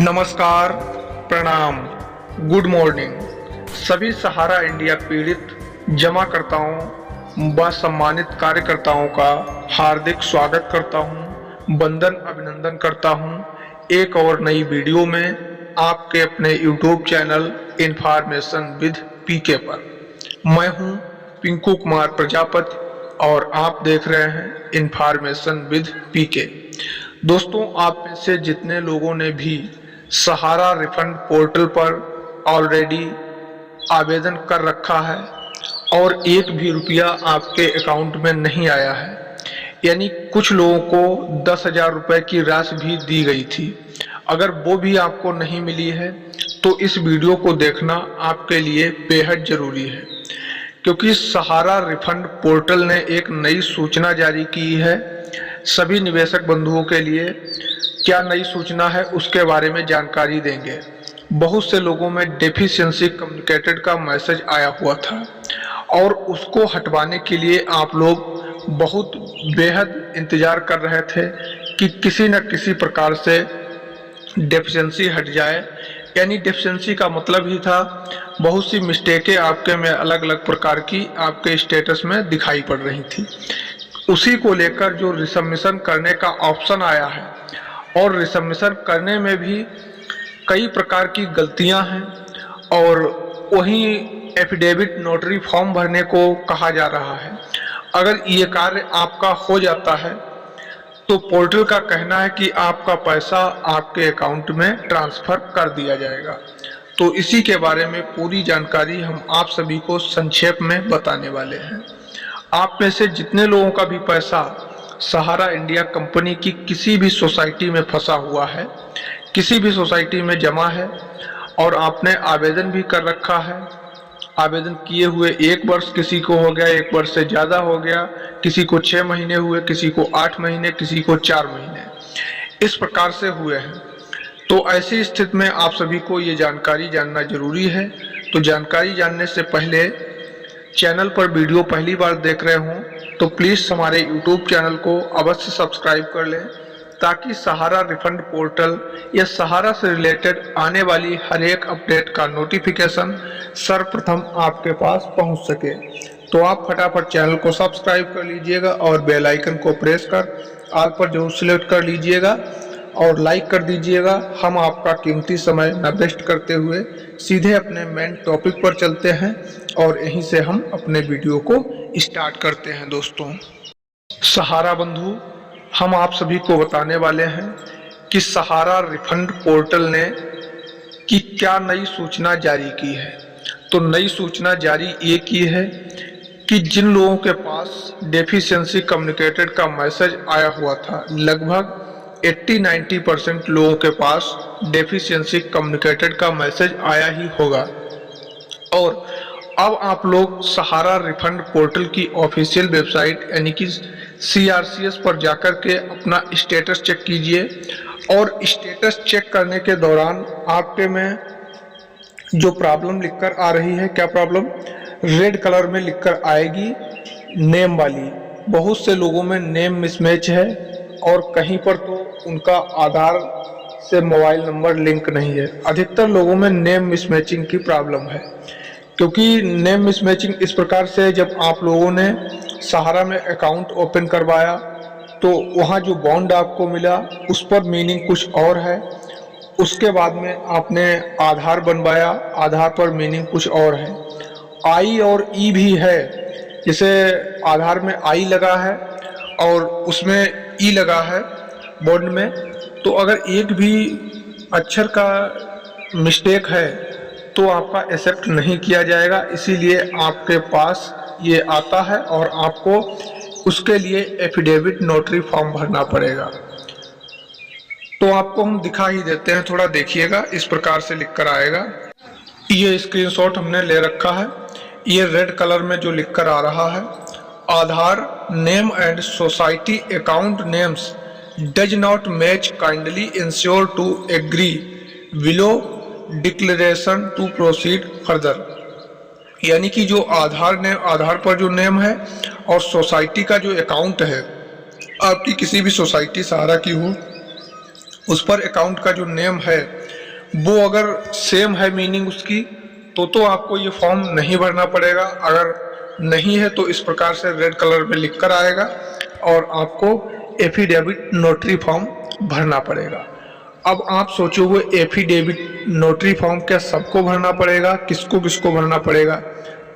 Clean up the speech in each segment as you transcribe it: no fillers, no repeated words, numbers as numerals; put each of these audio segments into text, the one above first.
नमस्कार, प्रणाम, good morning. सभी सहारा इंडिया पीड़ित जमाकर्ताओं व सम्मानित कार्यकर्ताओं का हार्दिक स्वागत करता हूं, वंदन अभिनंदन करता हूं। एक और नई वीडियो में आपके अपने यूट्यूब चैनल इन्फॉर्मेशन विद पीके पर। मैं हूं पिंकू कुमार प्रजापति और आप देख रहे हैं इन्फॉर्मेशन विद पीके। दोस्तों, आप में से जितने लोगों ने भी सहारा रिफंड पोर्टल पर ऑलरेडी आवेदन कर रखा है और एक भी रुपया आपके अकाउंट में नहीं आया है, यानी कुछ लोगों को 10,000 रुपये की राशि भी दी गई थी, अगर वो भी आपको नहीं मिली है तो इस वीडियो को देखना आपके लिए बेहद जरूरी है, क्योंकि सहारा रिफंड पोर्टल ने एक नई सूचना जारी की है। सभी निवेशक बंधुओं के लिए क्या नई सूचना है उसके बारे में जानकारी देंगे। बहुत से लोगों में डेफिशिएंसी कम्युनिकेटेड का मैसेज आया हुआ था और उसको हटवाने के लिए आप लोग बहुत बेहद इंतजार कर रहे थे कि किसी न किसी प्रकार से डेफिशिएंसी हट जाए। यानी डेफिशिएंसी का मतलब ही था बहुत सी मिस्टेकें आपके में अलग अलग प्रकार की आपके स्टेटस में दिखाई पड़ रही थी। उसी को लेकर जो रिसबमिशन करने का ऑप्शन आया है और रिसबमिशन करने में भी कई प्रकार की गलतियां हैं और वहीं एफिडेविट नोटरी फॉर्म भरने को कहा जा रहा है। अगर ये कार्य आपका हो जाता है तो पोर्टल का कहना है कि आपका पैसा आपके अकाउंट में ट्रांसफर कर दिया जाएगा। तो इसी के बारे में पूरी जानकारी हम आप सभी को संक्षेप में बताने वाले हैं। आप में से जितने लोगों का भी पैसा सहारा इंडिया कंपनी की किसी भी सोसाइटी में फंसा हुआ है, किसी भी सोसाइटी में जमा है और आपने आवेदन भी कर रखा है, आवेदन किए हुए 1 वर्ष किसी को हो गया, 1 वर्ष से ज़्यादा हो गया, किसी को 6 महीने हुए, किसी को 8 महीने, किसी को 4 महीने, इस प्रकार से हुए हैं। तो ऐसी स्थिति में आप सभी को ये जानकारी जानना जरूरी है। तो जानकारी जानने से पहले चैनल पर वीडियो पहली बार देख रहे हों तो प्लीज़ हमारे यूट्यूब चैनल को अवश्य सब्सक्राइब कर लें, ताकि सहारा रिफंड पोर्टल या सहारा से रिलेटेड आने वाली हर एक अपडेट का नोटिफिकेशन सर्वप्रथम आपके पास पहुंच सके। तो आप फटाफट चैनल को सब्सक्राइब कर लीजिएगा और बेल आइकन को प्रेस कर ऑल पर जरूर सिलेक्ट कर लीजिएगा और लाइक कर दीजिएगा। हम आपका कीमती समय न वेस्ट करते हुए सीधे अपने मेन टॉपिक पर चलते हैं और यहीं से हम अपने वीडियो को स्टार्ट करते हैं। दोस्तों, सहारा बंधु, हम आप सभी को बताने वाले हैं कि सहारा रिफंड पोर्टल ने कि क्या नई सूचना जारी की है। तो नई सूचना जारी ये की है कि जिन लोगों के पास डेफिशिएंसी कम्युनिकेटेड का मैसेज आया हुआ था, लगभग 80-90% लोगों के पास डेफिशिएंसी कम्युनिकेटेड का मैसेज आया ही होगा और अब आप लोग सहारा रिफंड पोर्टल की ऑफिशियल वेबसाइट यानी कि CRCS पर जाकर के अपना स्टेटस चेक कीजिए और स्टेटस चेक करने के दौरान आपके में जो प्रॉब्लम लिखकर आ रही है, क्या प्रॉब्लम, रेड कलर में लिखकर आएगी नेम वाली। बहुत से लोगों में नेम मिसमैच है और कहीं पर तो उनका आधार से मोबाइल नंबर लिंक नहीं है। अधिकतर लोगों में नेम मिसमैचिंग की प्रॉब्लम है, क्योंकि नेम मिसमैचिंग इस प्रकार से, जब आप लोगों ने सहारा में अकाउंट ओपन करवाया तो वहाँ जो बॉन्ड आपको मिला उस पर मीनिंग कुछ और है, उसके बाद में आपने आधार बनवाया, आधार पर मीनिंग कुछ और है, आई और ई भी है। जैसे आधार में आई लगा है और उसमें ई लगा है बॉन्ड में, तो अगर एक भी अक्षर का मिस्टेक है तो आपका एक्सेप्ट नहीं किया जाएगा। इसीलिए आपके पास ये आता है और आपको उसके लिए एफिडेविट नोटरी फॉर्म भरना पड़ेगा। तो आपको हम दिखा ही देते हैं, थोड़ा देखिएगा, इस प्रकार से लिखकर आएगा। ये स्क्रीनशॉट हमने ले रखा है। ये रेड कलर में जो लिखकर आ रहा है, Aadhaar name and society account names does not match, kindly ensure to agree below declaration to proceed further. यानी कि जो आधार पर जो नेम है और सोसाइटी का जो अकाउंट है, आपकी किसी भी सोसाइटी सहारा की हो, उस पर अकाउंट का जो नेम है वो अगर सेम है मीनिंग उसकी तो आपको ये फॉर्म नहीं भरना पड़ेगा। अगर नहीं है तो इस प्रकार से रेड कलर में लिख कर आएगा और आपको एफिडेविट नोटरी फॉर्म भरना पड़ेगा। अब आप सोचो वो एफिडेविट नोटरी फॉर्म क्या सबको भरना पड़ेगा, किसको किसको भरना पड़ेगा?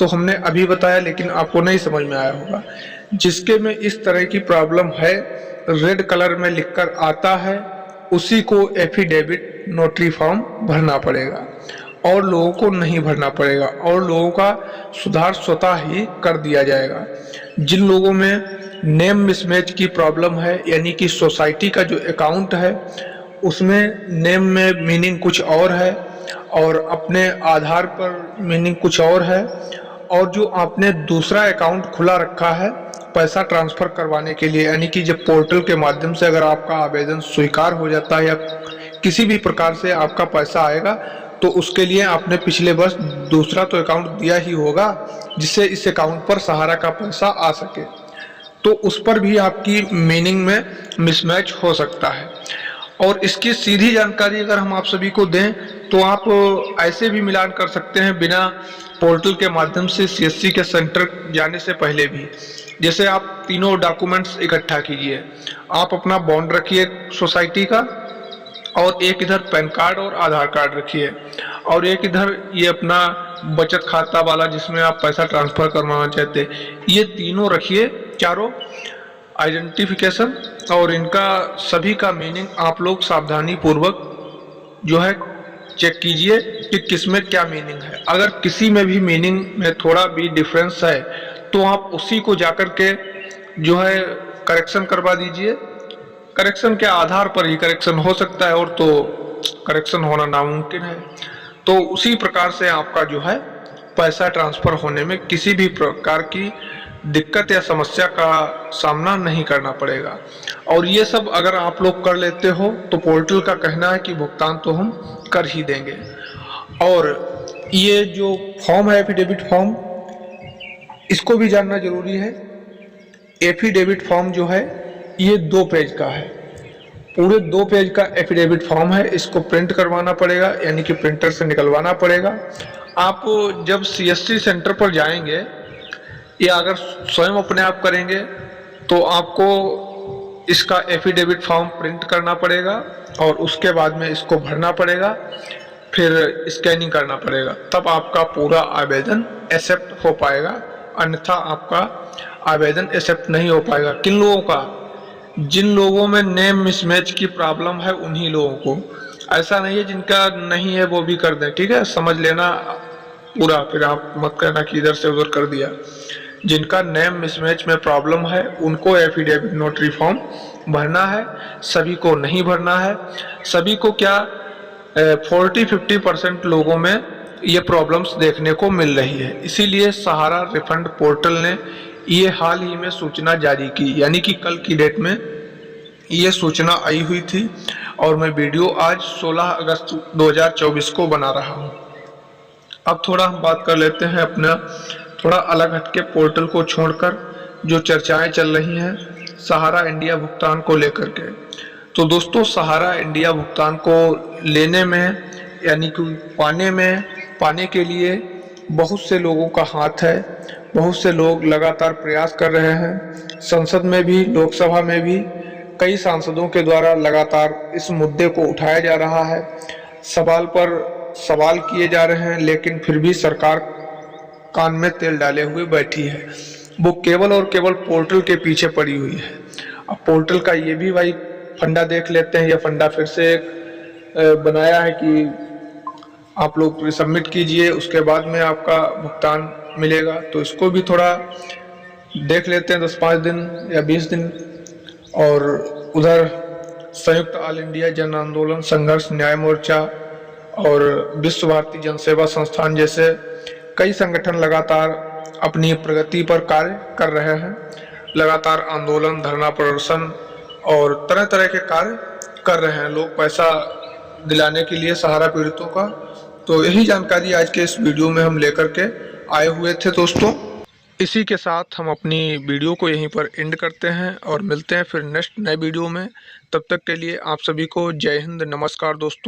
तो हमने अभी बताया, लेकिन आपको नहीं समझ में आया होगा। जिसके में इस तरह की प्रॉब्लम है, रेड कलर में लिखकर आता है, उसी को एफिडेविट नोटरी फॉर्म भरना पड़ेगा और लोगों को नहीं भरना पड़ेगा और लोगों का सुधार स्वतः ही कर दिया जाएगा। जिन लोगों में नेम मिसमैच की प्रॉब्लम है, यानी कि सोसाइटी का जो अकाउंट है उसमें नेम में मीनिंग कुछ और है और अपने आधार पर मीनिंग कुछ और है, और जो आपने दूसरा अकाउंट खुला रखा है पैसा ट्रांसफर करवाने के लिए, यानी कि जब पोर्टल के माध्यम से अगर आपका आवेदन स्वीकार हो जाता है या किसी भी प्रकार से आपका पैसा आएगा तो उसके लिए आपने पिछले वर्ष दूसरा तो अकाउंट दिया ही होगा जिससे इस अकाउंट पर सहारा का पैसा आ सके, तो उस पर भी आपकी मीनिंग में मिसमैच हो सकता है। और इसकी सीधी जानकारी अगर हम आप सभी को दें तो आप ऐसे भी मिलान कर सकते हैं बिना पोर्टल के माध्यम से सीएससी के सेंटर जाने से पहले भी। जैसे आप तीनों डॉक्यूमेंट्स इकट्ठा कीजिए, आप अपना बॉन्ड रखिए सोसाइटी का, और एक इधर पैन कार्ड और आधार कार्ड रखिए, और एक इधर ये अपना बचत खाता वाला जिसमें आप पैसा ट्रांसफर करवाना चाहते हैं, ये तीनों रखिए, चारों आइडेंटिफिकेशन, और इनका सभी का मीनिंग आप लोग सावधानी पूर्वक जो है चेक कीजिए कि किसमें क्या मीनिंग है। अगर किसी में भी मीनिंग में थोड़ा भी डिफरेंस है तो आप उसी को जाकर के जो है करेक्शन करवा दीजिए। करेक्शन के आधार पर ही करेक्शन हो सकता है और तो करेक्शन होना नामुमकिन है। तो उसी प्रकार से आपका जो है पैसा ट्रांसफर होने में किसी भी प्रकार की दिक्कत या समस्या का सामना नहीं करना पड़ेगा। और ये सब अगर आप लोग कर लेते हो तो पोर्टल का कहना है कि भुगतान तो हम कर ही देंगे। और ये जो फॉर्म है एफिडेविट फॉर्म, इसको भी जानना जरूरी है। एफिडेविट फॉर्म जो है ये 2 पेज का है, पूरे 2 पेज का एफिडेविट फॉर्म है। इसको प्रिंट करवाना पड़ेगा, यानी कि प्रिंटर से निकलवाना पड़ेगा। आप जब सीएससी सेंटर पर जाएंगे या अगर स्वयं अपने आप करेंगे तो आपको इसका एफिडेविट फॉर्म प्रिंट करना पड़ेगा और उसके बाद में इसको भरना पड़ेगा, फिर स्कैनिंग करना पड़ेगा, तब आपका पूरा आवेदन एक्सेप्ट हो पाएगा, अन्यथा आपका आवेदन एक्सेप्ट नहीं हो पाएगा। किन लोगों का? जिन लोगों में नेम मिसमैच की प्रॉब्लम है उन्हीं लोगों को। ऐसा नहीं है जिनका नहीं है वो भी कर दें, ठीक है, समझ लेना पूरा, फिर आप मत कहना कि इधर से उधर कर दिया। जिनका नेम मिसमैच में प्रॉब्लम है उनको एफिडेविट नोटरी फॉर्म भरना है, सभी को नहीं भरना है। सभी को क्या 40-50% लोगों में ये प्रॉब्लम्स देखने को मिल रही है। इसीलिए सहारा रिफंड पोर्टल ने ये हाल ही में सूचना जारी की, यानी कि कल की डेट में ये सूचना आई हुई थी और मैं वीडियो आज 16 अगस्त 2024 को बना रहा हूँ। अब थोड़ा हम बात कर लेते हैं अपना थोड़ा अलग हटके पोर्टल को छोड़कर जो चर्चाएं चल रही हैं सहारा इंडिया भुगतान को लेकर के। तो दोस्तों, सहारा इंडिया भुगतान को लेने में यानी कि पाने के लिए बहुत से लोगों का हाथ है, बहुत से लोग लगातार प्रयास कर रहे हैं। संसद में भी, लोकसभा में भी कई सांसदों के द्वारा लगातार इस मुद्दे को उठाया जा रहा है, सवाल पर सवाल किए जा रहे हैं, लेकिन फिर भी सरकार कान में तेल डाले हुए बैठी है। वो केवल और केवल पोर्टल के पीछे पड़ी हुई है। अब पोर्टल का ये भी भाई फंडा देख लेते हैं, या फंडा फिर से बनाया है कि आप लोग सबमिट कीजिए उसके बाद में आपका भुगतान मिलेगा। तो इसको भी थोड़ा देख लेते हैं 10-5 दिन या 20 दिन। और उधर संयुक्त ऑल इंडिया जन आंदोलन संघर्ष न्याय मोर्चा और विश्व भारती जनसेवा संस्थान जैसे कई संगठन लगातार अपनी प्रगति पर कार्य कर रहे हैं। लगातार आंदोलन, धरना प्रदर्शन और तरह तरह के कार्य कर रहे हैं लोग पैसा दिलाने के लिए सहारा पीड़ितों का। तो यही जानकारी आज के इस वीडियो में हम लेकर के आए हुए थे दोस्तों। इसी के साथ हम अपनी वीडियो को यहीं पर एंड करते हैं और मिलते हैं फिर नेक्स्ट नए वीडियो में। तब तक के लिए आप सभी को जय हिंद, नमस्कार दोस्तों।